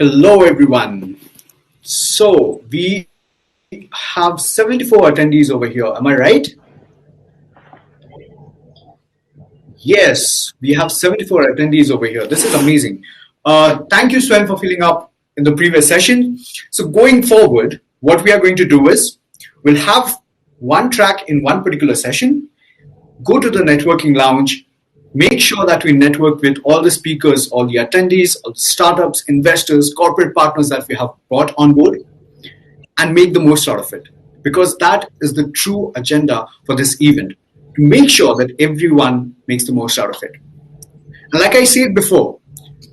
Hello, everyone. So we have 74 attendees over here. Am I right? Yes, we have 74 attendees over here. This is amazing. Thank you, Sven, for filling up in the previous session. So going forward, what we are going to do is we'll have one track in one particular session, go to the networking lounge, make sure that we network with all the speakers, all the attendees, all the startups, investors, corporate partners that we have brought on board, and make the most out of it. Because that is the true agenda for this event, to make sure that everyone makes the most out of it. And like I said before,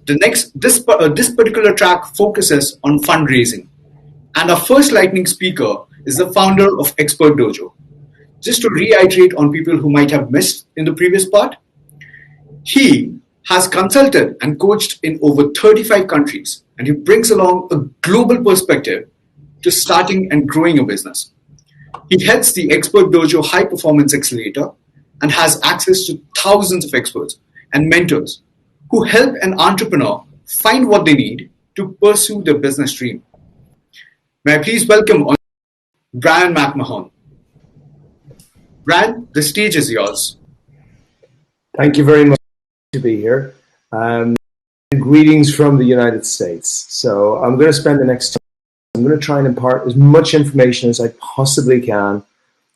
this particular track focuses on fundraising. And our first lightning speaker is the founder of Expert Dojo. Just to reiterate on people who might have missed in the previous part, he has consulted and coached in over 35 countries, and he brings along a global perspective to starting and growing a business. He heads the Expert Dojo High Performance Accelerator and has access to thousands of experts and mentors who help an entrepreneur find what they need to pursue their business dream. May I please welcome Brian Mcmahon. Brian, the stage is yours. Thank you very much to be here. Greetings from the United States. So I'm going to spend the next time, I'm going to try and impart as much information as I possibly can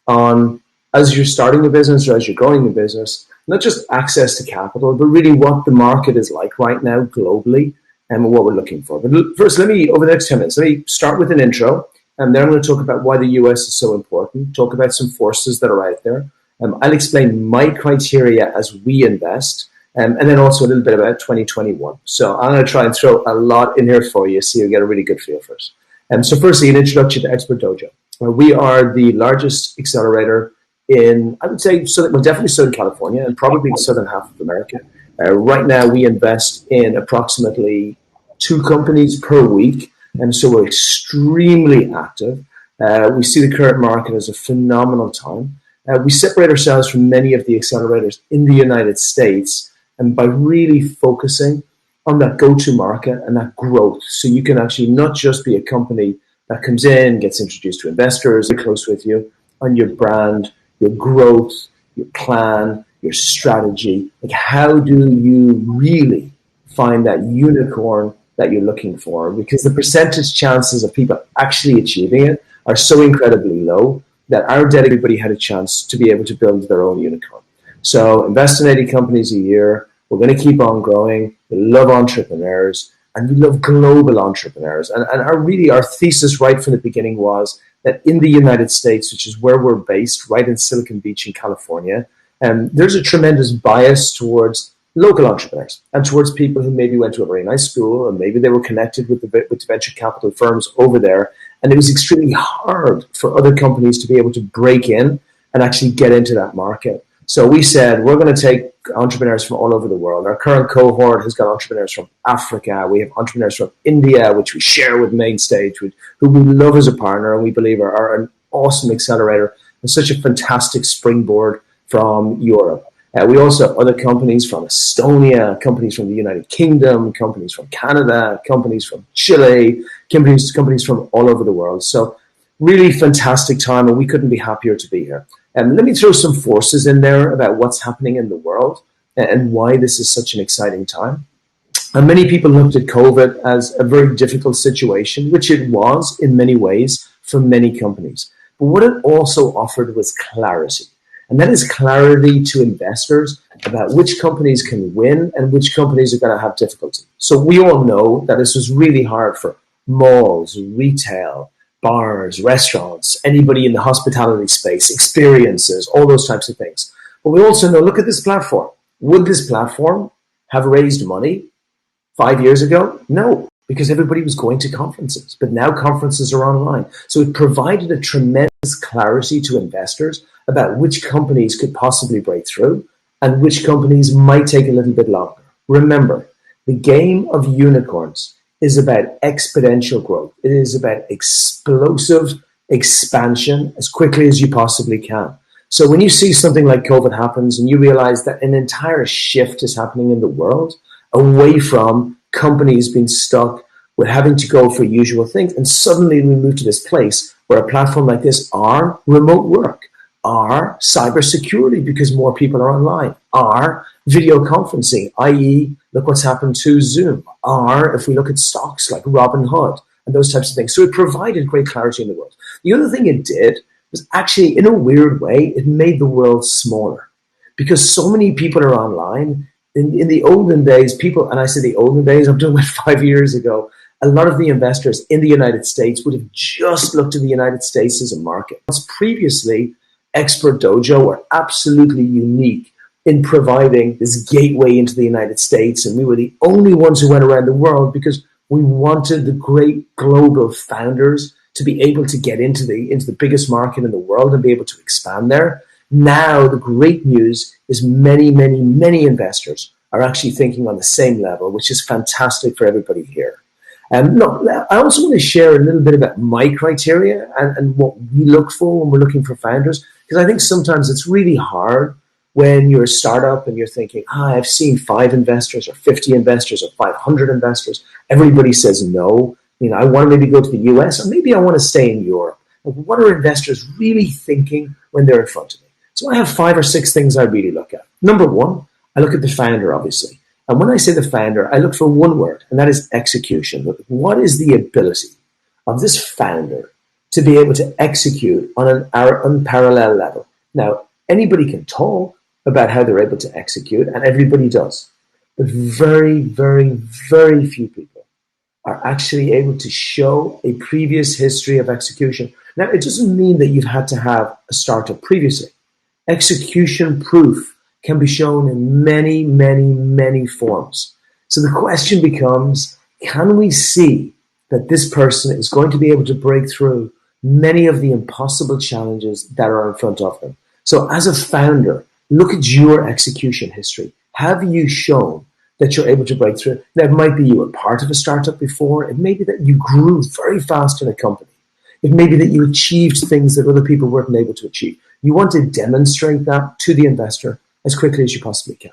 on, as you're starting a business or as you're growing a business, not just access to capital, but really what the market is like right now globally and what we're looking for. But first, over the next 10 minutes, let me start with an intro, and then I'm going to talk about why the US is so important, talk about some forces that are out there. I'll explain my criteria as we invest, and then also a little bit about 2021. So I'm going to try and throw a lot in here for you so you get a really good feel for it. So firstly, an introduction to Expert Dojo. We are the largest accelerator in, I would say, definitely Southern California and probably the southern half of America. Right now, we invest in approximately 2 companies per week, and so we're extremely active. We see the current market as a phenomenal time. We separate ourselves from many of the accelerators in the United States, and by really focusing on that go-to market and that growth. So you can actually not just be a company that comes in, gets introduced to investors, they're close with you, on your brand, your growth, your plan, your strategy. Like, how do you really find that unicorn that you're looking for? Because the percentage chances of people actually achieving it are so incredibly low that our everybody had a chance to be able to build their own unicorn. So invest in 80 companies a year. We're going to keep on growing. We love entrepreneurs, and we love global entrepreneurs. And our thesis right from the beginning was that in the United States, which is where we're based, right in Silicon Beach in California, there's a tremendous bias towards local entrepreneurs and towards people who maybe went to a very nice school, and maybe they were connected with the venture capital firms over there. And it was extremely hard for other companies to be able to break in and actually get into that market. So we said, we're going to take entrepreneurs from all over the world. Our current cohort has got entrepreneurs from Africa. We have entrepreneurs from India, which we share with Mainstage, who we love as a partner and we believe are an awesome accelerator and such a fantastic springboard from Europe. We also have other companies from Estonia, companies from the United Kingdom, companies from Canada, companies from Chile, companies from all over the world. So really fantastic time, and we couldn't be happier to be here. Let me throw some forces in there about what's happening in the world and why this is such an exciting time. And many people looked at COVID as a very difficult situation, which it was in many ways for many companies. But what it also offered was clarity. And that is clarity to investors about which companies can win and which companies are going to have difficulty. So we all know that this was really hard for malls, retail, bars, restaurants, anybody in the hospitality space, experiences, all those types of things. But we also know, look at this platform. Would this platform have raised money 5 years ago? No, because everybody was going to conferences. But now conferences are online. So it provided a tremendous clarity to investors about which companies could possibly break through and which companies might take a little bit longer. Remember, the game of unicorns is about exponential growth. It is about explosive expansion as quickly as you possibly can. So when you see something like COVID happens and you realize that an entire shift is happening in the world away from companies being stuck We're having to go for usual things. And suddenly we move to this place where a platform like this are remote work, are cybersecurity because more people are online, are video conferencing, i.e., look what's happened to Zoom, are, if we look at stocks like Robinhood and those types of things. So it provided great clarity in the world. The other thing it did was actually, in a weird way, it made the world smaller because so many people are online. In the olden days, people, and I say the olden days, I'm doing it 5 years ago, a lot of the investors in the United States would have just looked at the United States as a market. Previously, Expert Dojo were absolutely unique in providing this gateway into the United States, and we were the only ones who went around the world because we wanted the great global founders to be able to get into the biggest market in the world and be able to expand there. Now, the great news is many, many, many investors are actually thinking on the same level, which is fantastic for everybody here. Look, I also want to share a little bit about my criteria and what we look for when we're looking for founders, because I think sometimes it's really hard when you're a startup and you're thinking, I've seen 5 investors or 50 investors or 500 investors. Everybody says no. I want to maybe go to the US, or maybe I want to stay in Europe. What are investors really thinking when they're in front of me? So I have 5 or 6 things I really look at. Number one, I look at the founder, obviously. And when I say the founder, I look for one word, and that is execution. What is the ability of this founder to be able to execute on an unparalleled level? Now, anybody can talk about how they're able to execute, and everybody does. But very, very, very few people are actually able to show a previous history of execution. Now, it doesn't mean that you've had to have a startup previously. Execution proof can be shown in many, many, many forms. So the question becomes, can we see that this person is going to be able to break through many of the impossible challenges that are in front of them? So as a founder, look at your execution history. Have you shown that you're able to break through? Now, it might be you were part of a startup before. It may be that you grew very fast in a company. It may be that you achieved things that other people weren't able to achieve. You want to demonstrate that to the investor as quickly as you possibly can.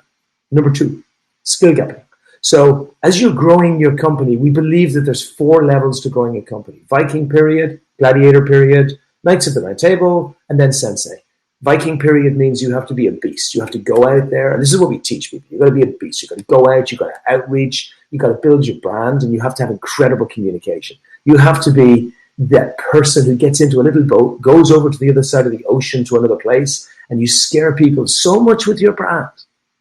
Number 2, skill gapping. So as you're growing your company, we believe that there's 4 levels to growing a company. Viking period, gladiator period, Knights of the Round Table, and then sensei. Viking period means you have to be a beast. You have to go out there, and this is what we teach people. You've got to be a beast. You've got to go out, you've got to outreach, you've got to build your brand, and you have to have incredible communication. You have to be that person who gets into a little boat, goes over to the other side of the ocean to another place, and you scare people so much with your brand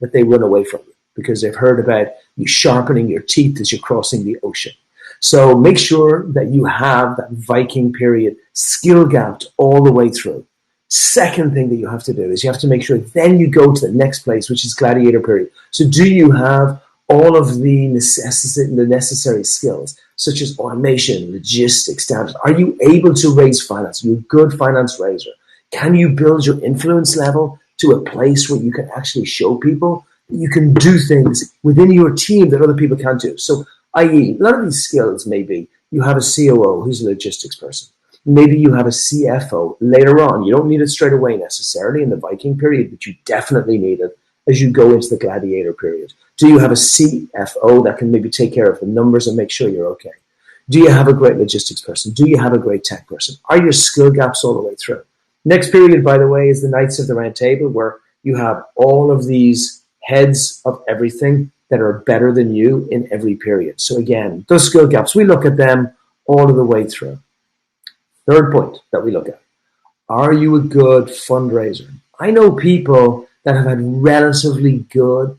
that they run away from you because they've heard about you sharpening your teeth as you're crossing the ocean. So make sure that you have that Viking period skill gapped all the way through. Second thing that you have to do is you have to make sure then you go to the next place, which is gladiator period. So do you have all of the necessary skills, such as automation, logistics, standards? Are you able to raise finance? Are you a good finance raiser? Can you build your influence level to a place where you can actually show people that you can do things within your team that other people can't do? So, i.e., a lot of these skills, maybe you have a COO who's a logistics person. Maybe you have a CFO later on. You don't need it straight away necessarily in the Viking period, but you definitely need it as you go into the gladiator period. Do you have a CFO that can maybe take care of the numbers and make sure you're okay? Do you have a great logistics person? Do you have a great tech person? Are your skill gaps all the way through? Next period, by the way, is the Knights of the Round Table, where you have all of these heads of everything that are better than you in every period. So again, those skill gaps, we look at them all of the way through. Third point that we look at, are you a good fundraiser? I know people that have had relatively good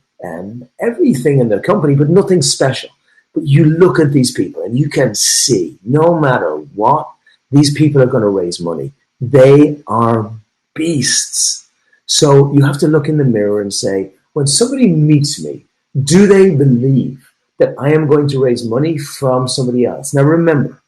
everything in their company, but nothing special. But you look at these people and you can see, no matter what, these people are going to raise money. They are beasts. So you have to look in the mirror and say, when somebody meets me, do they believe that I am going to raise money from somebody else? Now remember,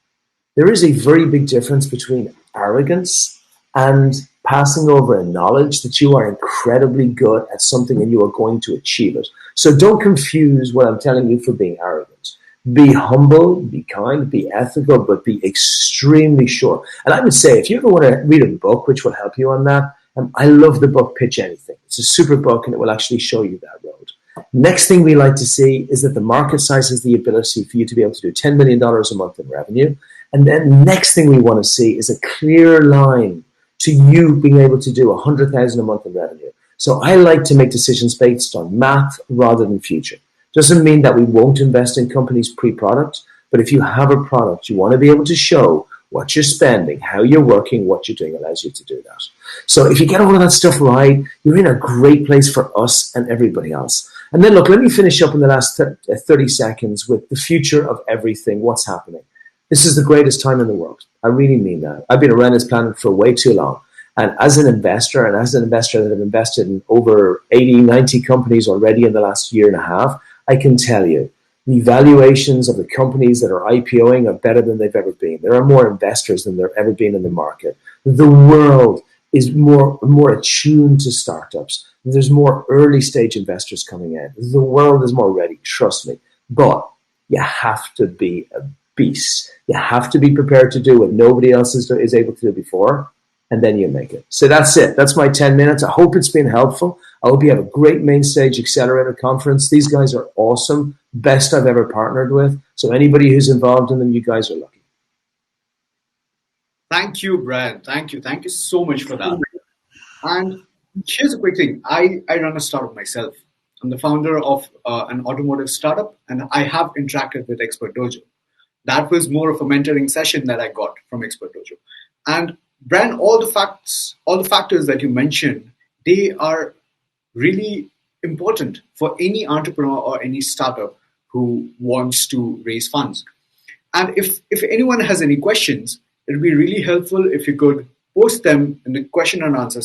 there is a very big difference between arrogance and passing over a knowledge that you are incredibly good at something and you are going to achieve it. So don't confuse what I'm telling you for being arrogant. Be humble, be kind, be ethical, but be extremely sure. And I would say, if you ever want to read a book which will help you on that, I love the book Pitch Anything. It's a super book and it will actually show you that road. Next thing we like to see is that the market size has the ability for you to be able to do $10 million a month in revenue. And then next thing we want to see is a clear line to you being able to do $100,000 a month in revenue. So I like to make decisions based on math rather than future. Doesn't mean that we won't invest in companies pre-product, but if you have a product, you want to be able to show what you're spending, how you're working, what you're doing allows you to do that. So if you get all of that stuff right, you're in a great place for us and everybody else. And then look, let me finish up in the last 30 seconds with the future of everything, what's happening. This is the greatest time in the world. I really mean that. I've been around this planet for way too long. And as an investor that have invested in over 80, 90 companies already in the last year and a half, I can tell you, the valuations of the companies that are IPOing are better than they've ever been. There are more investors than there ever been in the market. The world is more attuned to startups. There's more early stage investors coming in. The world is more ready, trust me. But you have to be a beast. You have to be prepared to do what nobody else is able to do before, and then you make it. So that's it. That's my 10 minutes. I hope it's been helpful. I hope you have a great Mainstage Accelerator conference. These guys are awesome. Best I've ever partnered with. So anybody who's involved in them, you guys are lucky. Thank you, Brad. Thank you. Thank you so much for that. And here's a quick thing. I run a startup myself. I'm the founder of an automotive startup, and I have interacted with Expert Dojo. That was more of a mentoring session that I got from Expert Dojo. And Brad, all the factors that you mentioned, they are really important for any entrepreneur or any startup who wants to raise funds. And if anyone has any questions, it would be really helpful if you could post them in the question and answer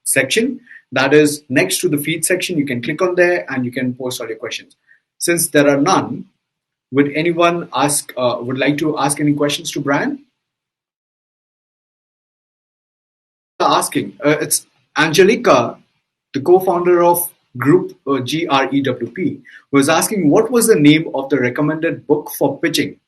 section. That is next to the feed section. You can click on there and you can post all your questions. Since there are none, would anyone would like to ask any questions to Brian? Asking. It's Angelica, the co-founder of Group GREWP, was asking what was the name of the recommended book for pitching.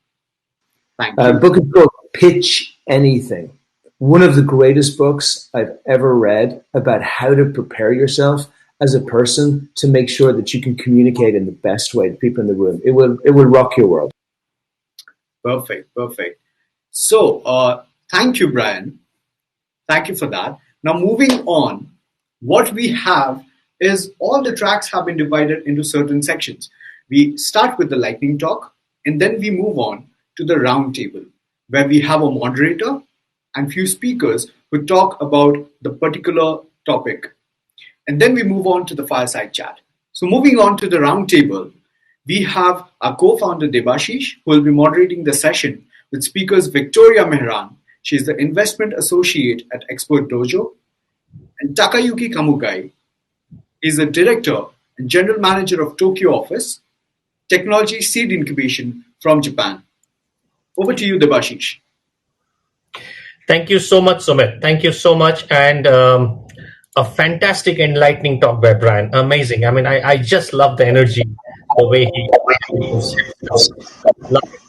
Thank you. Book is called Pitch Anything. One of the greatest books I've ever read about how to prepare yourself as a person to make sure that you can communicate in the best way to people in the room. It will rock your world. Perfect. So thank you, Brian. Thank you for that. Now moving on, what we have is all the tracks have been divided into certain sections. We start with the lightning talk, and then we move on to the round table, where we have a moderator and few speakers who talk about the particular topic. And then we move on to the fireside chat. So moving on to the round table, we have our co-founder Debashish, who will be moderating the session with speakers Victoria Mehran. She is the investment associate at Expert Dojo, and Takayuki Kumagai is the director and general manager of Tokyo office, technology seed incubation from Japan. Over to you, Debashish. Thank you so much, Sumit. Thank you so much. And a fantastic enlightening talk by Brian. Amazing. I mean, I just love the energy, the way he love it.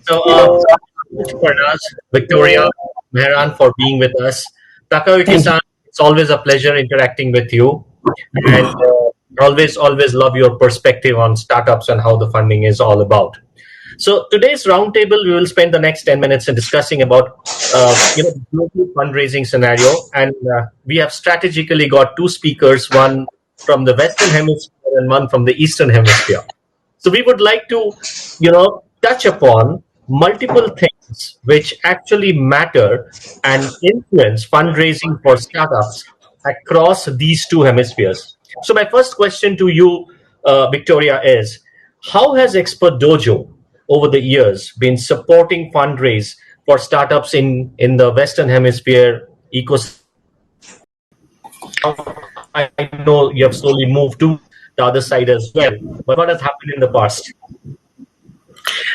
So, Farnaz, Victoria, Mehran for being with us. Takayuki-san, it's always a pleasure interacting with you. And always love your perspective on startups and how the funding is all about. So today's roundtable, we will spend the next 10 minutes in discussing about the global fundraising scenario. And we have strategically got two speakers, one from the Western Hemisphere and one from the Eastern Hemisphere. So we would like to, touch upon multiple things which actually matter and influence fundraising for startups across these two hemispheres. So my first question to you, Victoria, is how has Expert Dojo over the years been supporting fundraise for startups in the Western Hemisphere ecosystem? I know you have slowly moved to the other side as well, but what has happened in the past?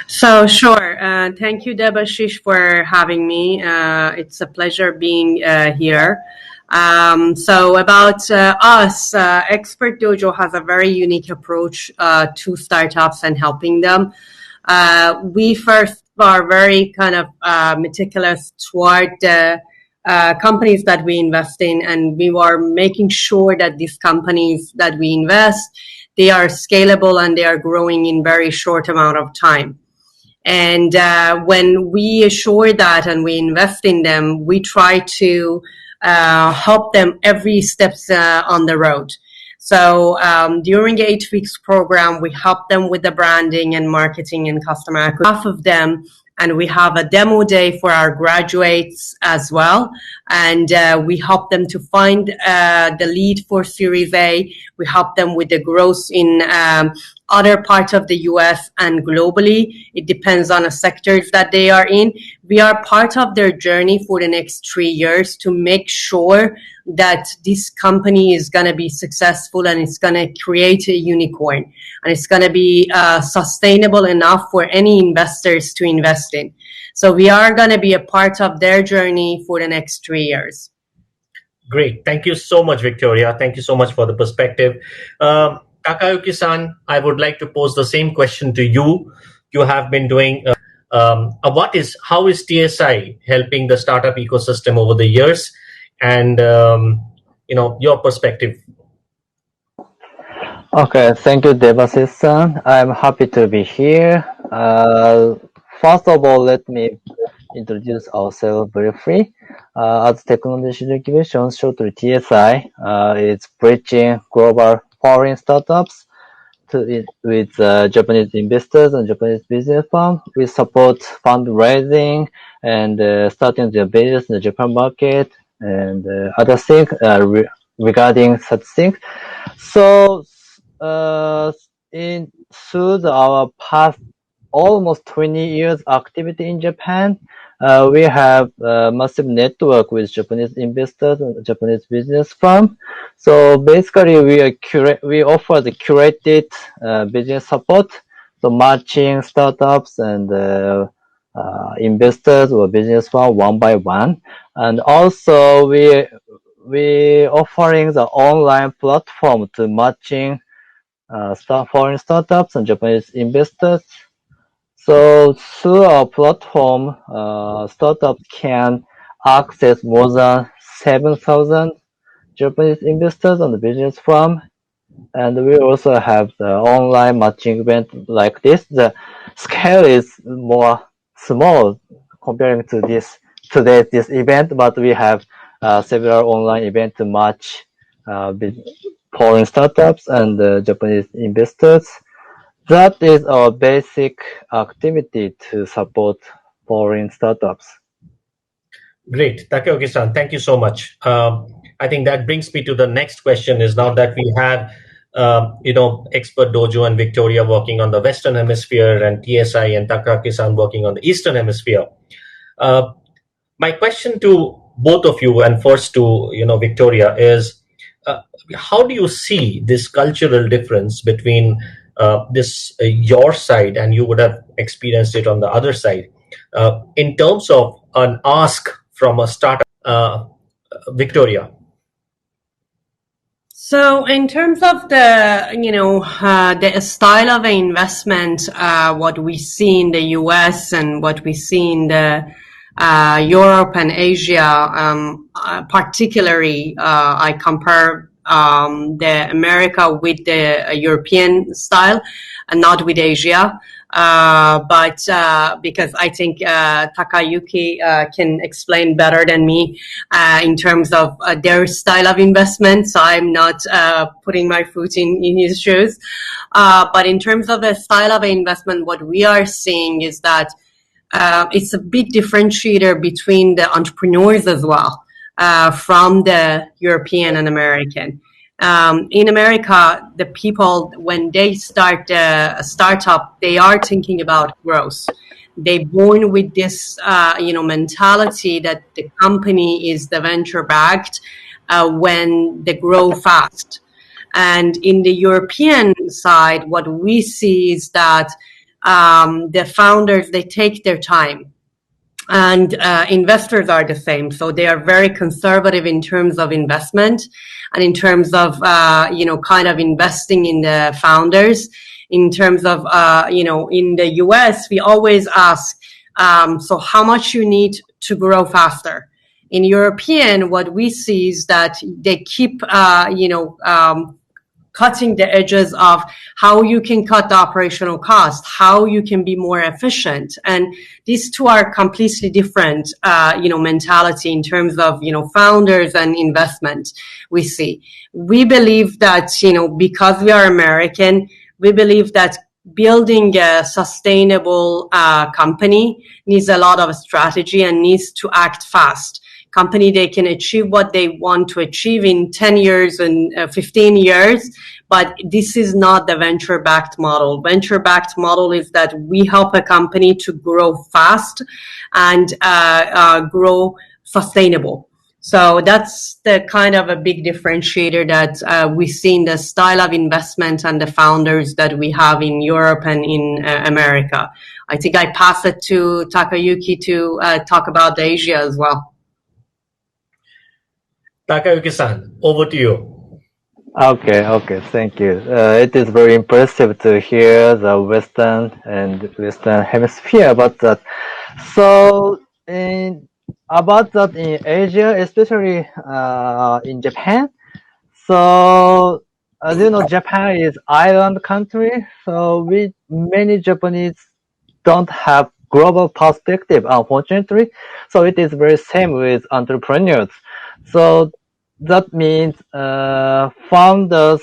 So sure. Thank you, Debashish, for having me. It's a pleasure being here. So about us, Expert Dojo has a very unique approach to startups and helping them. We first are very kind of meticulous toward the companies that we invest in, and we were making sure that these companies that we invest, they are scalable and they are growing in very short amount of time. And when we assure that and we invest in them, we try to help them every steps on the road. So during 8 weeks program, we help them with the branding and marketing and customer acquisition. Half of them, and we have a demo day for our graduates as well. And we help them to find the lead for Series A. We help them with the growth in other parts of the US and globally. It depends on the sectors that they are in. We are part of their journey for the next 3 years to make sure that this company is going to be successful and it's going to create a unicorn and it's going to be sustainable enough for any investors to invest in. So we are going to be a part of their journey for the next 3 years. Great. Thank you so much, Victoria. Thank you so much for the perspective. Takayuki-san, I would like to pose the same question to you. You have been doing, how is TSI helping the startup ecosystem over the years? And, your perspective. Okay, thank you, Devasis-san. I'm happy to be here. First of all, let me introduce ourselves briefly. As technology incubation, shortly TSI, is bridging global foreign startups with Japanese investors and Japanese business firms. We support fundraising and starting their business in the Japan market and other things regarding such things. So through our past almost 20 years activity in Japan, we have a massive network with Japanese investors and Japanese business firms. So basically, we offer the curated business support, so matching startups and investors or business firms one by one, and also we offering the online platform to matching foreign startups and Japanese investors. So through our platform, startups can access more than 7,000 Japanese investors and business firms. And we also have the online matching event like this. The scale is more small comparing to this event, but we have several online events to match foreign startups and Japanese investors. That is our basic activity to support foreign startups. Great. Takayuki-san, thank you so much. I think that brings me to the next question is now that we have, Expert Dojo and Victoria working on the Western Hemisphere and TSI and Takayuki-san working on the Eastern Hemisphere. My question to both of you and first to, Victoria is, how do you see this cultural difference between your side, and you would have experienced it on the other side, in terms of an ask from a startup? Victoria. So in terms of the style of investment, what we see in the US and what we see in the Europe and Asia, particularly, I compare the America with the European style and not with Asia. But because I think Takayuki can explain better than me in terms of their style of investment, so I'm not putting my foot in his shoes. But in terms of the style of investment, what we are seeing is that it's a big differentiator between the entrepreneurs as well, from the European and American. In America, the people, when they start a startup, they are thinking about growth. They're born with this, mentality that the company is the venture backed when they grow fast. And in the European side, what we see is that the founders, they take their time. And investors are the same. So they are very conservative in terms of investment and in terms of, kind of investing in the founders. In terms of, in the US, we always ask, so how much you need to grow faster? In European, what we see is that they keep, cutting the edges of how you can cut the operational cost, how you can be more efficient. And these two are completely different, mentality in terms of, founders and investment we see. We believe that, because we are American, we believe that building a sustainable company needs a lot of strategy and needs to act fast. Company, they can achieve what they want to achieve in 10 years and 15 years, but this is not the venture-backed model. Venture-backed model is that we help a company to grow fast and grow sustainable. So that's the kind of a big differentiator that we see in the style of investment and the founders that we have in Europe and in America. I think I pass it to Takayuki to talk about Asia as well. Takayuki-san, over to you. Okay, thank you. It is very impressive to hear the Western Hemisphere about that. So, about that in Asia, especially in Japan. So, as you know, Japan is island country, so many Japanese don't have global perspective, unfortunately. So it is very same with entrepreneurs. So that means founders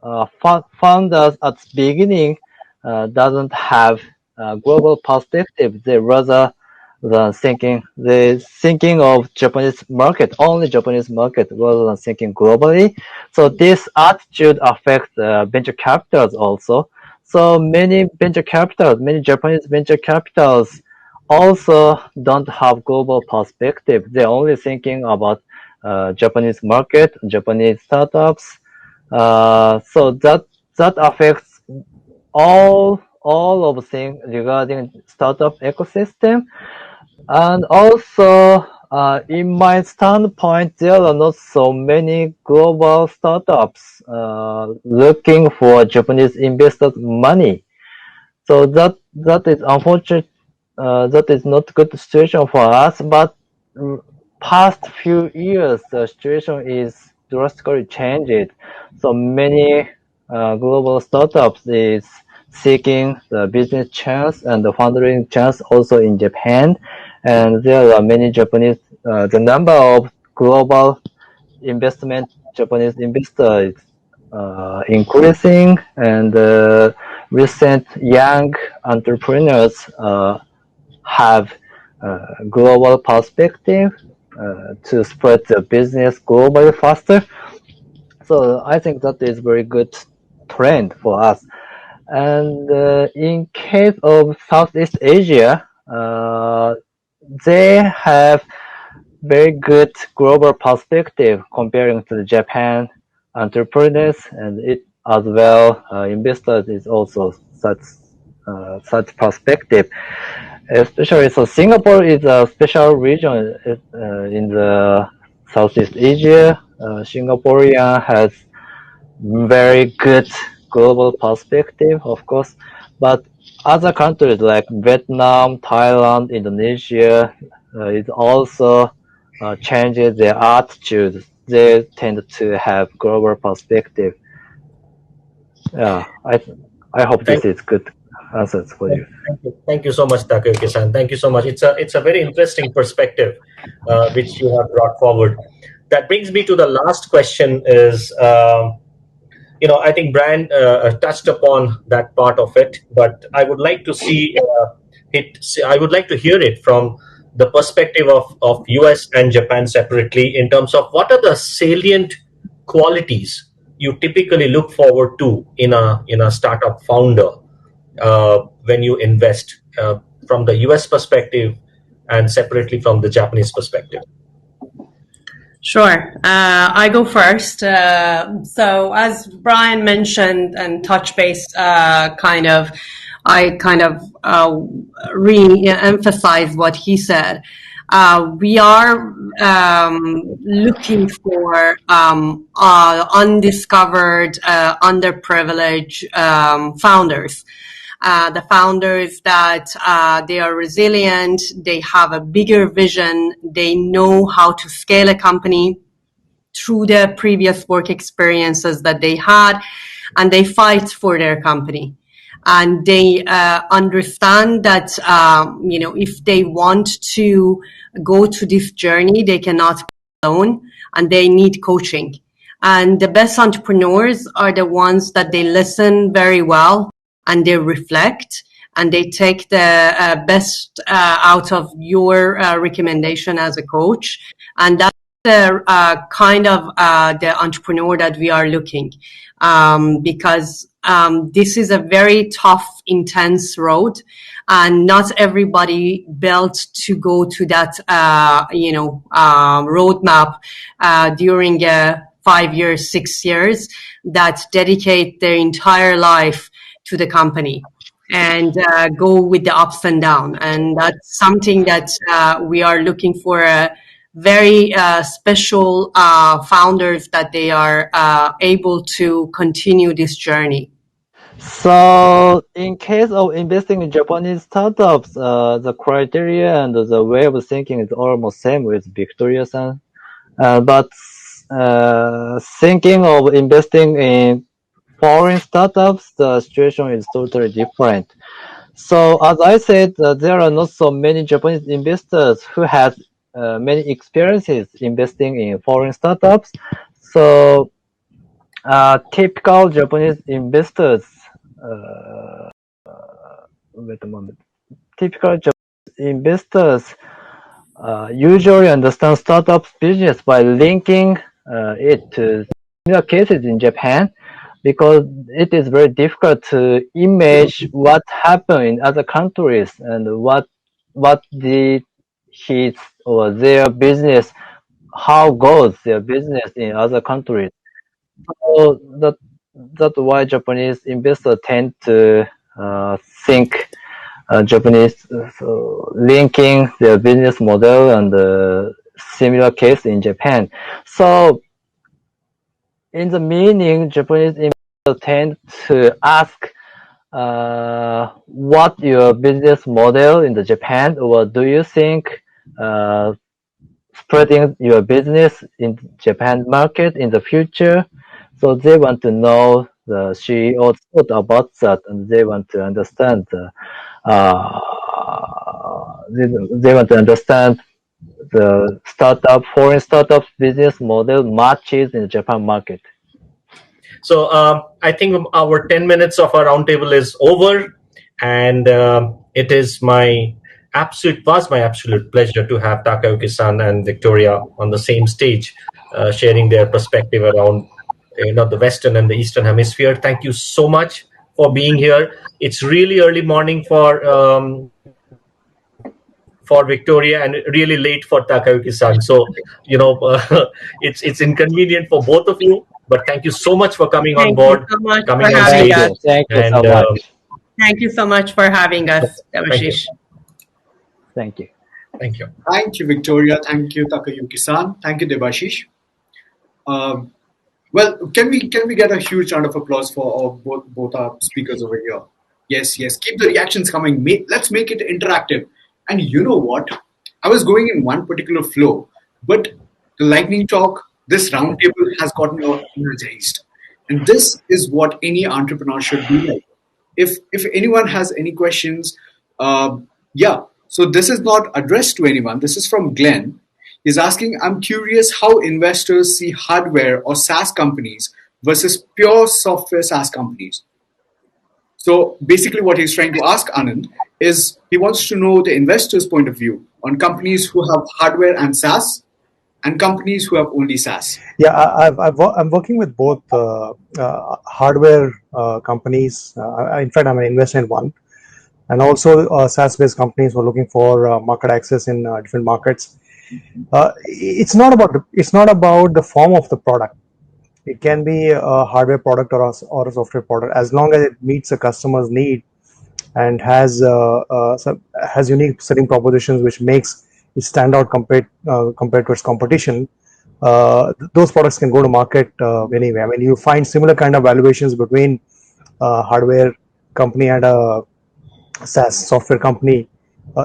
at the beginning doesn't have global perspective. They rather than thinking of Japanese market, only Japanese market, rather than thinking globally. So this attitude affects venture capitals also. So many Japanese venture capitals also don't have global perspective. They're only thinking about Japanese market, Japanese startups. So that affects all of things regarding startup ecosystem. And also, in my standpoint, there are not so many global startups looking for Japanese investors' money. So that is unfortunate. That is not good situation for us. But past few years, the situation is drastically changed. So many global startups is seeking the business chance and the fundraising chance also in Japan. And there are many Japanese, the number of global Japanese investors increasing, and recent young entrepreneurs have global perspective to spread the business globally faster. So I think that is very good trend for us. And in case of Southeast Asia, they have very good global perspective comparing to the Japan entrepreneurs, and it as well investors is also such perspective. Especially, so Singapore is a special region in the Southeast Asia. Singaporean has very good global perspective, of course, but other countries like Vietnam, Thailand, Indonesia, it also changes their attitude. They tend to have global perspective. Yeah, I hope this is good answers for you. Thank you so much, Takayuki-san. Thank you so much. It's a very interesting perspective which you have brought forward. That brings me to the last question. Is I think Brian touched upon that part of it, but I would like to see it. I would like to hear it from the perspective of US and Japan separately, in terms of what are the salient qualities you typically look forward to in a startup founder when you invest, from the US perspective and separately from the Japanese perspective. Sure. I go first. So as Brian mentioned and touch base, I re-emphasize what he said. We are looking for undiscovered, underprivileged founders. The founders that they are resilient, they have a bigger vision, they know how to scale a company through the previous work experiences that they had, and they fight for their company. And they understand that, if they want to go to this journey, they cannot be alone, and they need coaching. And the best entrepreneurs are the ones that they listen very well, and they reflect, and they take the best out of your recommendation as a coach. And that's the kind of the entrepreneur that we are looking, because this is a very tough, intense road, and not everybody built to go to that roadmap during 5 years, 6 years, that dedicate their entire life to the company and go with the ups and downs. And that's something that we are looking for. Very special founders that they are able to continue this journey. So, in case of investing in Japanese startups, the criteria and the way of thinking is almost same with Victoria-san. But thinking of investing in foreign startups, the situation is totally different. So, as I said, there are not so many Japanese investors who have many experiences investing in foreign startups. So, typical Japanese investors, wait a moment. Typical Japanese investors usually understand startups business by linking it to similar cases in Japan, because it is very difficult to image what happened in other countries and what did his or their business, how goes their business in other countries. So that's why Japanese investors tend to think Japanese linking their business model and similar case in Japan. So in the meaning, Japanese investors tend to ask what your business model in the Japan, or do you think spreading your business in Japan market in the future? So they want to know the CEO's thought about that, and they want to understand they want to understand the foreign startup business model matches in the Japan market. So I think our 10 minutes of our roundtable is over, and it is my absolute pleasure to have Takayuki-san and Victoria on the same stage, sharing their perspective around the Western and the Eastern Hemisphere. Thank you so much for being here. It's really early morning for Victoria and really late for Takayuki-san. So, it's inconvenient for both of you, but thank you so much for coming on board, coming on stage. Thank you so much. Thank you so much for having us, Devashish. Thank you. Thank you. Thank you, Victoria. Thank you, Takayuki-san. Thank you, Devashish. Well, can we get a huge round of applause for both our speakers over here? Yes. Keep the reactions coming. Let's make it interactive. And you know what? I was going in one particular flow, but the lightning talk, this roundtable has gotten me energized. And this is what any entrepreneur should be like. If anyone has any questions, So this is not addressed to anyone. This is from Glenn. He's asking, I'm curious how investors see hardware or SaaS companies versus pure software SaaS companies. So basically what he's trying to ask, Anand, is he wants to know the investor's point of view on companies who have hardware and SaaS and companies who have only SaaS. Yeah, I'm working with both hardware companies. In fact, I'm an investor in one. And also SaaS-based companies who are looking for market access in different markets. It's not about the form of the product. It can be a hardware product or a software product, as long as it meets a customer's need and has unique selling propositions which makes it stand out compared to its competition. Those products can go to market anyway. I mean, you find similar kind of valuations between hardware company and a SaaS software company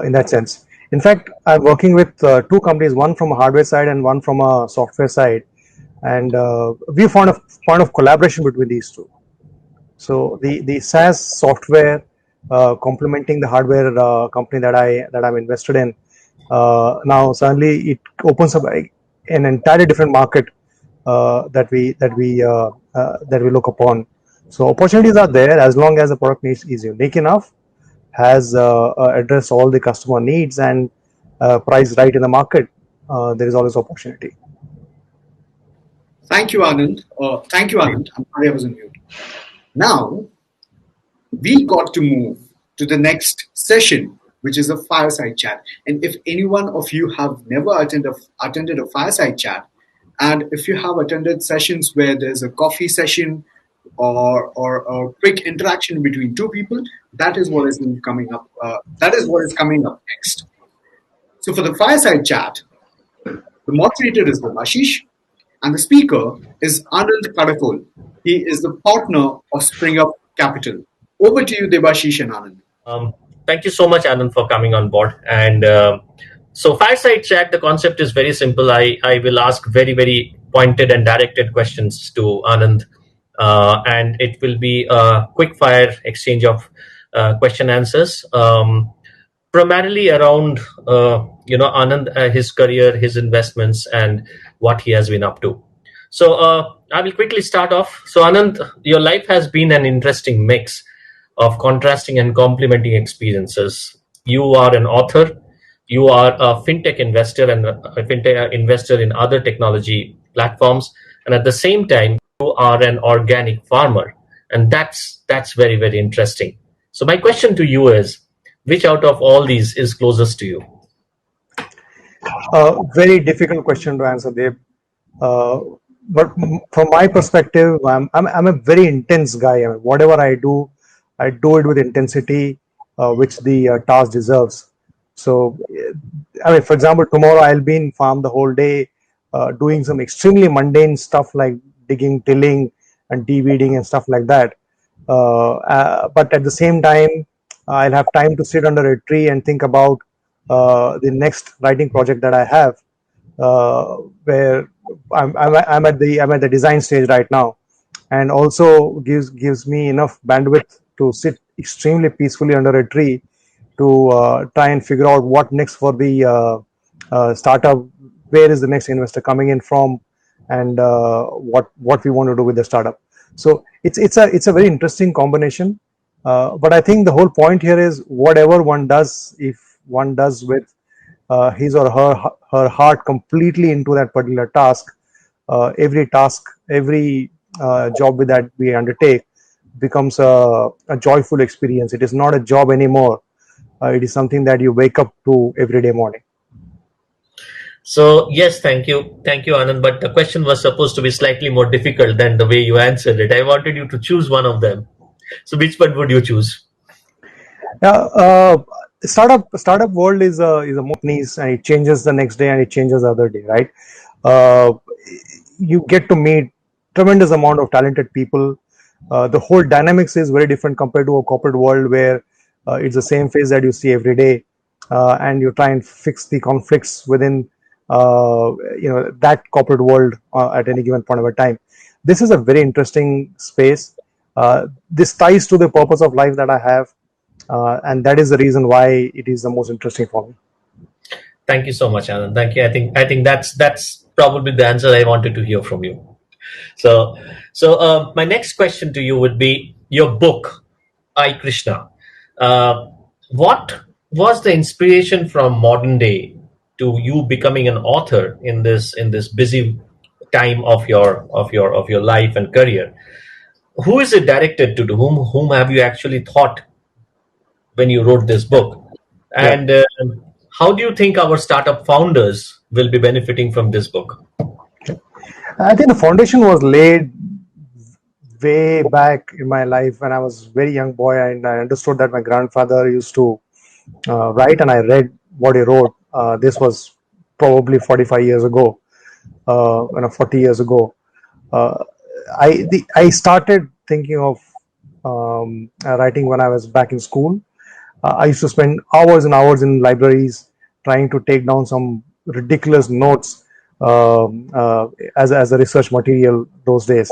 in that sense. In fact, I'm working with two companies, one from a hardware side and one from a software side, and we found a point of collaboration between these two. So the SaaS software complementing the hardware company that I'm invested in, now suddenly it opens up an entirely different market that we look upon. So opportunities are there as long as the product is unique enough, has addressed all the customer needs and priced right in the market. There is always opportunity. Thank you, Anand. Thank you, Anand. I'm sorry I was on mute. Now, we got to move to the next session, which is a fireside chat. And if any one of you have never attended a fireside chat, and if you have attended sessions where there's a coffee session or a quick interaction between two people, that is what is coming up. That is what is coming up next. So for the fireside chat, the moderator is Ashish, and the speaker is Anand Kadakol. He is the partner of Spring Up Capital. Over to you, Debashish and Anand. Thank you so much, Anand, for coming on board. And so Fireside Chat, the concept is very simple. I will ask very, very pointed and directed questions to Anand. And it will be a quick fire exchange of question answers. Primarily around, Anand, his career, his investments, and what he has been up to. So I will quickly start off. So Anand, your life has been an interesting mix of contrasting and complementing experiences. You are an author, you are a fintech investor and a fintech investor in other technology platforms, and at the same time, you are an organic farmer, and that's very, very interesting. So my question to you is, which out of all these is closest to you? Very difficult question to answer, Deb. But from my perspective, I'm a very intense guy. I mean, whatever I do it with intensity, which the task deserves. So, I mean, for example, tomorrow I'll be in farm the whole day, doing some extremely mundane stuff like digging, tilling, and de-weeding and stuff like that. But at the same time, I'll have time to sit under a tree and think about the next writing project that I have, where I'm at the design stage right now, and also gives me enough bandwidth to sit extremely peacefully under a tree to try and figure out what next for the startup, where is the next investor coming in from, and what we want to do with the startup. So it's a very interesting combination. But I think the whole point here is whatever one does, if one does with his or her heart completely into that particular task, every job that we undertake becomes a joyful experience. It is not a job anymore. It is something that you wake up to every day morning. So yes, thank you, Anand. But the question was supposed to be slightly more difficult than the way you answered it. I wanted you to choose one of them. So which one would you choose? Yeah, startup world is a companies, and it changes the next day and it changes the other day, right? You get to meet tremendous amount of talented people. The whole dynamics is very different compared to a corporate world where it's the same face that you see every day, and you try and fix the conflicts within that corporate world at any given point of a time. This is a very interesting space. This ties to the purpose of life that I have, and that is the reason why it is the most interesting for me. Thank you so much, Anand. Thank you. I think that's probably the answer I wanted to hear from you. So my next question to you would be your book, I Krishna. What was the inspiration from modern day to you becoming an author in this busy time of your life and career? Who is it directed to? Whom have you actually thought when you wrote this book? And how do you think our startup founders will be benefiting from this book? I think the foundation was laid way back in my life when I was a very young boy, and I understood that my grandfather used to write, and I read what he wrote. This was probably 45 years ago, 40 years ago. I started thinking of writing when I was back in school. I used to spend hours and hours in libraries trying to take down some ridiculous notes as a research material those days.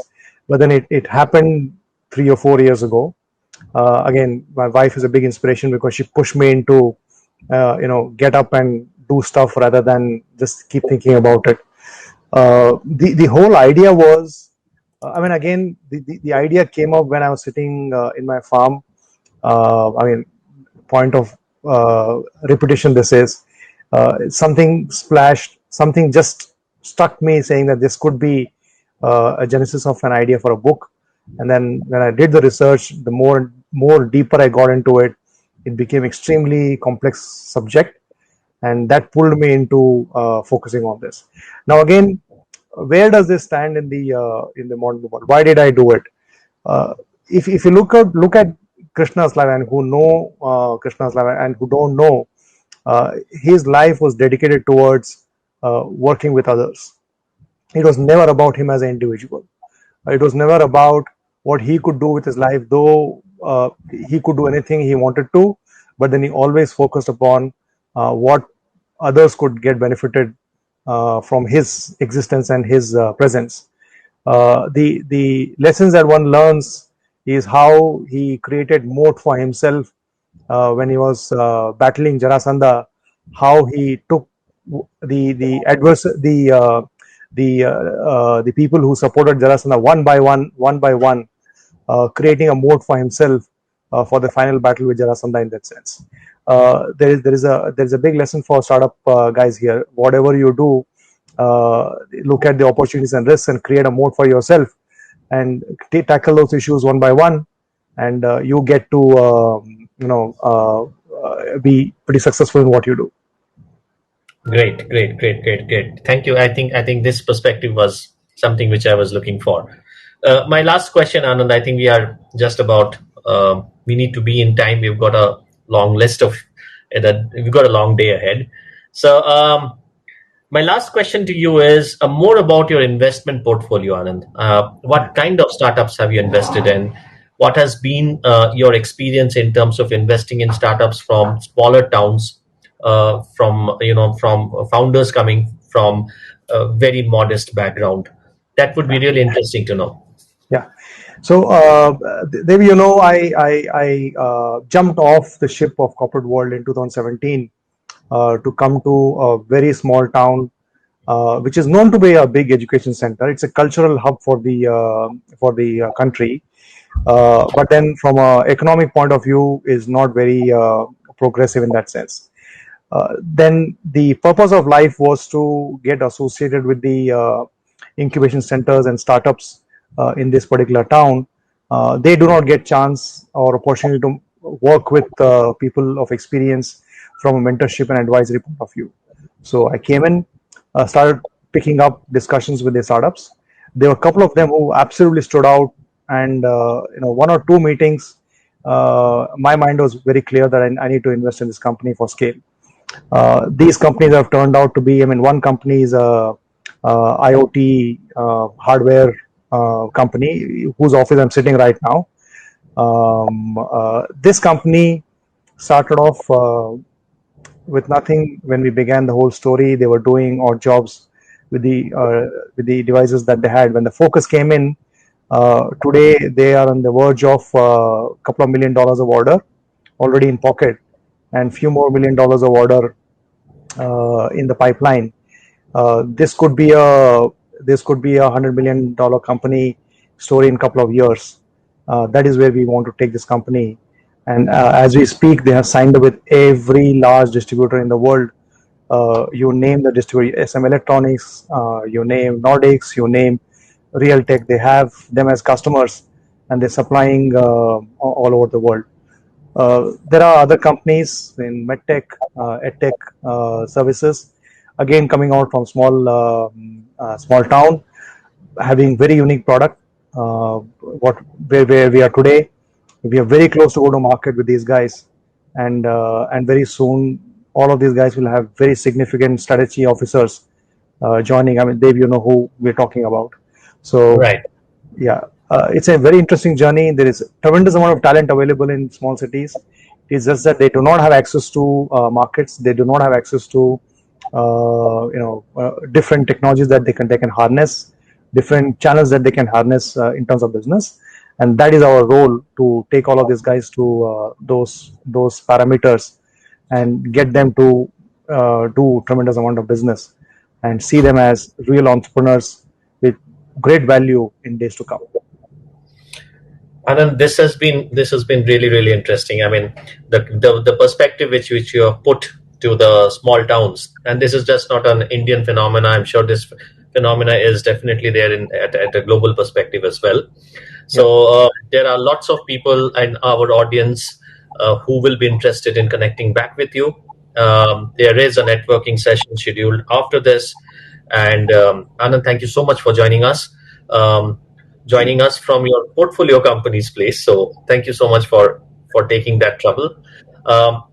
But then it happened 3 or 4 years ago. Again, my wife is a big inspiration because she pushed me into, get up and do stuff rather than just keep thinking about it. The whole idea was, again, the idea came up when I was sitting in my farm. Point of repetition, this is something splashed, something just struck me saying that this could be a genesis of an idea for a book. And then when I did the research, the more deeper I got into it, it became extremely complex subject, and that pulled me into focusing on this. Now again, where does this stand in the modern world? Why did I do it? If you look at Krishna's life, and who know Krishna's life and who don't know, his life was dedicated towards working with others. It was never about him as an individual. It was never about what he could do with his life, though he could do anything he wanted to, but then he always focused upon what others could get benefited from his existence and his presence. The lessons that one learns is how he created moat for himself when he was battling Jarasandha, how he took the people who supported Jarasandha one by one, creating a moat for himself for the final battle with Jarasandha. In that sense, there is a big lesson for startup guys here. Whatever you do, look at the opportunities and risks and create a moat for yourself, and tackle those issues one by one, and you get to be pretty successful in what you do. Great. Thank you. I think this perspective was something which I was looking for. My last question, Anand, I think we are just about, we need to be in time. We've got a long list of, we've got a long day ahead. So my last question to you is more about your investment portfolio, Anand. What kind of startups have you invested in? What has been your experience in terms of investing in startups from smaller towns, from founders coming from a very modest background? That would be really interesting to know. Yeah. So, Devi, I jumped off the ship of corporate world in 2017 to come to a very small town, which is known to be a big education center. It's a cultural hub for the country, but then from an economic point of view, is not very progressive in that sense. Then the purpose of life was to get associated with the incubation centers and startups in this particular town. They do not get chance or opportunity to work with people of experience from a mentorship and advisory point of view. So I came in, started picking up discussions with the startups. There were a couple of them who absolutely stood out, and one or two meetings, my mind was very clear that I need to invest in this company for scale. These companies have turned out to be, one company is a IoT hardware company whose office I'm sitting right now. This company started off with nothing when we began the whole story. They were doing odd jobs with the devices that they had. When the focus came in, today they are on the verge of a couple of $1 million of order already in pocket, and few more $1 million of order in the pipeline. This could be a $100 million company story in a couple of years. That is where we want to take this company. And as we speak, they have signed up with every large distributor in the world. You name the distributor, SM Electronics, you name Nordics, you name Realtek. They have them as customers, and they're supplying all over the world. There are other companies in medtech, edtech services, again coming out from small town, having very unique product. Where we are today, we are very close to go to market with these guys, and very soon all of these guys will have very significant strategy officers joining. Dave, you know who we're talking about. So right, yeah. It's a very interesting journey. There is a tremendous amount of talent available in small cities. It's just that they do not have access to markets. They do not have access to different technologies that they can harness, different channels that they can harness in terms of business. and that is our role, to take all of these guys to those parameters and get them to do tremendous amount of business and see them as real entrepreneurs with great value in days to come. Anand, this has been really interesting. I mean, the perspective which you have put to the small towns, and this is just not an Indian phenomena. I'm sure this phenomena is definitely there at a global perspective as well. So there are lots of people in our audience who will be interested in connecting back with you. There is a networking session scheduled after this, and Anand, thank you so much for joining us. Joining us from your portfolio company's place. So thank you so much for taking that trouble.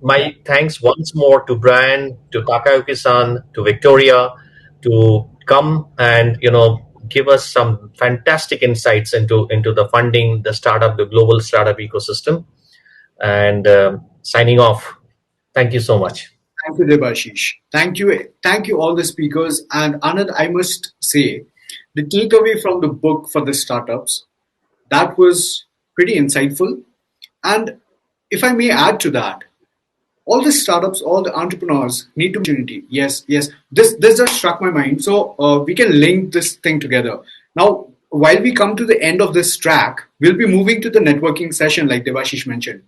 My thanks once more to Brian, to Takayuki-san, to Victoria, to come and give us some fantastic insights into the funding, the startup, the global startup ecosystem. And signing off. Thank you so much. Thank you, Debashish. Thank you all the speakers. And Anand, I must say, the takeaway from the book for the startups, that was pretty insightful. And if I may add to that, all the startups, all the entrepreneurs need to opportunity. Yes. This just struck my mind. So we can link this thing together. Now, while we come to the end of this track, we'll be moving to the networking session, like Debashish mentioned.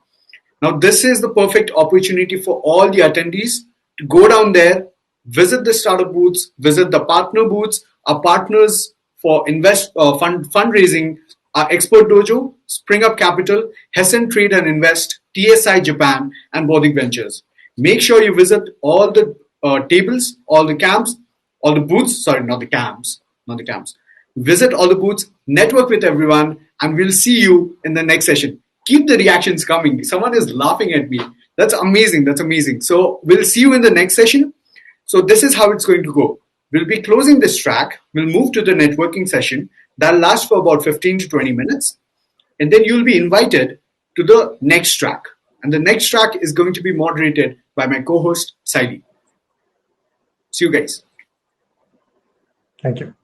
Now, this is the perfect opportunity for all the attendees to go down there, visit the startup booths, visit the partner booths, our partners for fundraising, our Expert Dojo, Spring Up Capital, Hessen Trade and Invest, TSI Japan, and Bodhic Ventures. Make sure you visit all the tables, all the camps, all the booths. Sorry, not the camps. Visit all the booths, network with everyone, and we'll see you in the next session. Keep the reactions coming. Someone is laughing at me. That's amazing. So we'll see you in the next session. So this is how it's going to go. We'll be closing this track. We'll move to the networking session. That'll last for about 15 to 20 minutes. And then you'll be invited to the next track. And the next track is going to be moderated by my co-host, Saidi. See you guys. Thank you.